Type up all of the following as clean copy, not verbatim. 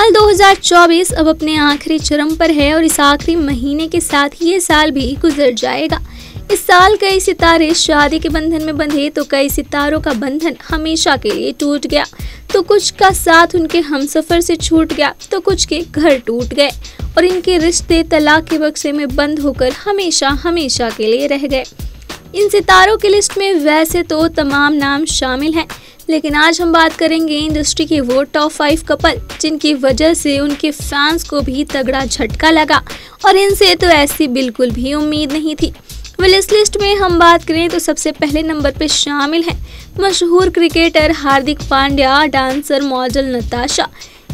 साल 2024 अब अपने आखिरी चरम पर है और इस आखिरी महीने के साथ ये साल भी गुजर जाएगा। इस साल कई सितारे शादी के बंधन में बंधे तो कई सितारों का बंधन हमेशा के लिए टूट गया, तो कुछ का साथ उनके हमसफर से छूट गया तो कुछ के घर टूट गए और इनके रिश्ते तलाक के बक्से में बंद होकर हमेशा हमेशा के लिए रह गए। इन सितारों की लिस्ट में वैसे तो तमाम नाम शामिल हैं, लेकिन आज हम बात करेंगे इंडस्ट्री के वो टॉप 5 कपल जिनकी वजह से उनके फैंस को भी तगड़ा झटका लगा और इनसे तो ऐसी बिल्कुल भी उम्मीद नहीं थी। इस लिस्ट में हम बात करें तो सबसे पहले नंबर पे शामिल हैं मशहूर cricketer Hardik Pandya, dancer model Natasha.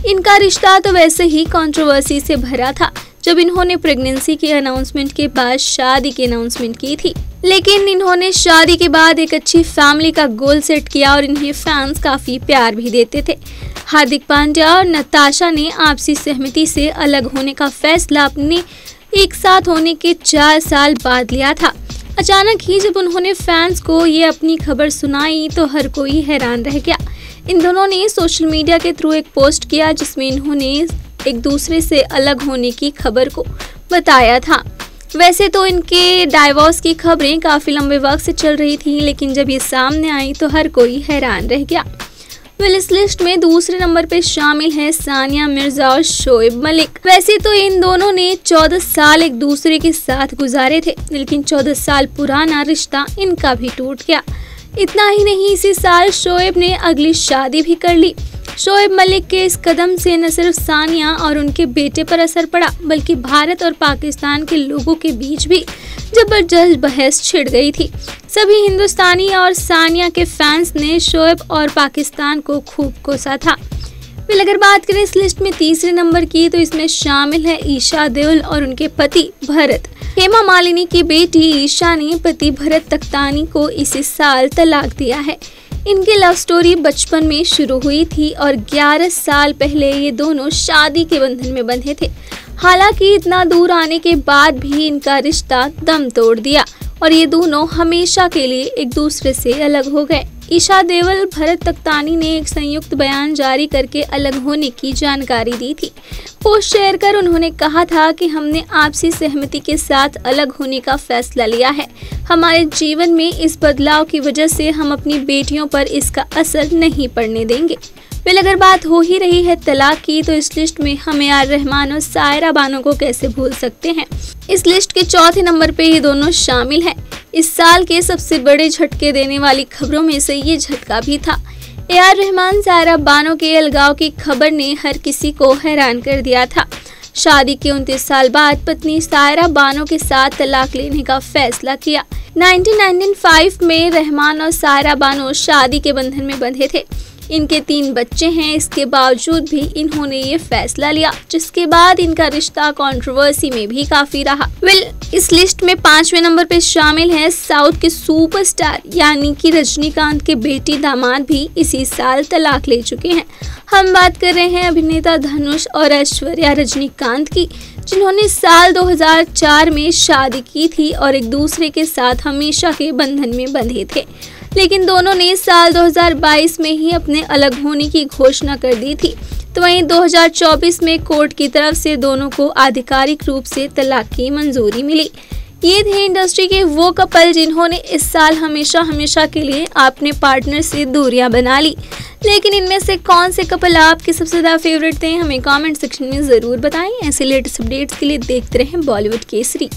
इनका रिश्ता तो वैसे ही कंट्रोवर्सी से भरा था जब इन्होंने प्रेगनेंसी के अनाउंसमेंट के बाद शादी की अनाउंसमेंट की थी, लेकिन इन्होंने शादी के बाद एक अच्छी फैमिली का गोल सेट किया और इन्हें फैंस काफी प्यार भी देते थे। हार्दिक पांड्या और नताशा ने आपसी सहमति से अलग होने का फैसला अपने एक साथ होने के 4 साल बाद लिया था। अचानक ही जब उन्होंने फैंस को ये अपनी खबर सुनाई तो हर कोई हैरान रह गया। इन दोनों ने सोशल मीडिया के थ्रू एक पोस्ट किया जिसमें इन्होंने एक दूसरे से अलग होने की खबर को बताया था। वैसे तो इनके डाइवोर्स की खबरें काफी लंबे वक्त से चल रही थी, लेकिन जब ये सामने आई तो हर कोई हैरान रह गया। इस लिस्ट में दूसरे नंबर पे शामिल है सानिया मिर्जा और शोएब मलिक। वैसे तो इन दोनों ने 14 साल एक दूसरे के साथ गुजारे थे, लेकिन 14 साल पुराना रिश्ता इनका भी टूट गया। इतना ही नहीं, इसी साल शोएब ने अगली शादी भी कर ली। शोएब मलिक के इस कदम से न सिर्फ सानिया और उनके बेटे पर असर पड़ा, बल्कि भारत और पाकिस्तान के लोगों के बीच भी जबरदस्त बहस छिड़ गई थी। सभी हिंदुस्तानी और सानिया के फैंस ने शोएब और पाकिस्तान को खूब कोसा था। अगर बात करें इस लिस्ट में तीसरे नंबर की तो इसमें शामिल है ईशा देओल और उनके पति भरत। हेमा मालिनी की बेटी ईशा ने पति भरत तख्तानी को इसी साल तलाक दिया है। इनकी लव स्टोरी बचपन में शुरू हुई थी और 11 साल पहले ये दोनों शादी के बंधन में बंधे थे। हालांकि इतना दूर आने के बाद भी इनका रिश्ता दम तोड़ दिया और ये दोनों हमेशा के लिए एक दूसरे से अलग हो गए। ईशा देओल भरत तख्तानी ने एक संयुक्त बयान जारी करके अलग होने की जानकारी दी थी। पोस्ट शेयर कर उन्होंने कहा था कि हमने आपसी सहमति के साथ अलग होने का फैसला लिया है। हमारे जीवन में इस बदलाव की वजह से हम अपनी बेटियों पर इसका असर नहीं पड़ने देंगे। अगर बात हो ही रही है तलाक की तो इस लिस्ट में हम ए आर रहमान और सायरा बानो को कैसे भूल सकते हैं। इस लिस्ट के चौथे नंबर पे ये दोनों शामिल हैं। इस साल के सबसे बड़े झटके देने वाली खबरों में से ये झटका भी था। ए आर रहमान सायरा बानो के अलगाव की खबर ने हर किसी को हैरान कर दिया था। शादी के 29 साल बाद पत्नी सायरा बानो के साथ तलाक लेने का फैसला किया। 1995 में रहमान और सायरा बानो शादी के बंधन में बंधे थे। इनके 3 बच्चे हैं, इसके बावजूद भी इन्होंने ये फैसला लिया, जिसके बाद इनका रिश्ता कंट्रोवर्सी में भी काफी रहा। इस लिस्ट में 5वें नंबर पे शामिल है साउथ के सुपरस्टार यानी कि रजनीकांत के बेटी दामाद भी इसी साल तलाक ले चुके हैं। हम बात कर रहे हैं अभिनेता धनुष और ऐश्वर्या रजनीकांत की, जिन्होंने साल 2004 में शादी की थी और एक दूसरे के साथ हमेशा के बंधन में बंधे थे, लेकिन दोनों ने साल 2022 में ही अपने अलग होने की घोषणा कर दी थी। तो वहीं 2024 में कोर्ट की तरफ से दोनों को आधिकारिक रूप से तलाक की मंजूरी मिली। ये थे इंडस्ट्री के वो कपल जिन्होंने इस साल हमेशा हमेशा के लिए अपने पार्टनर से दूरियां बना ली। लेकिन इनमें से कौन से कपल आपके सबसे ज़्यादा फेवरेट थे, हमें कमेंट सेक्शन में ज़रूर बताएं। ऐसे लेटेस्ट अपडेट्स के लिए देखते रहें बॉलीवुड केसरी।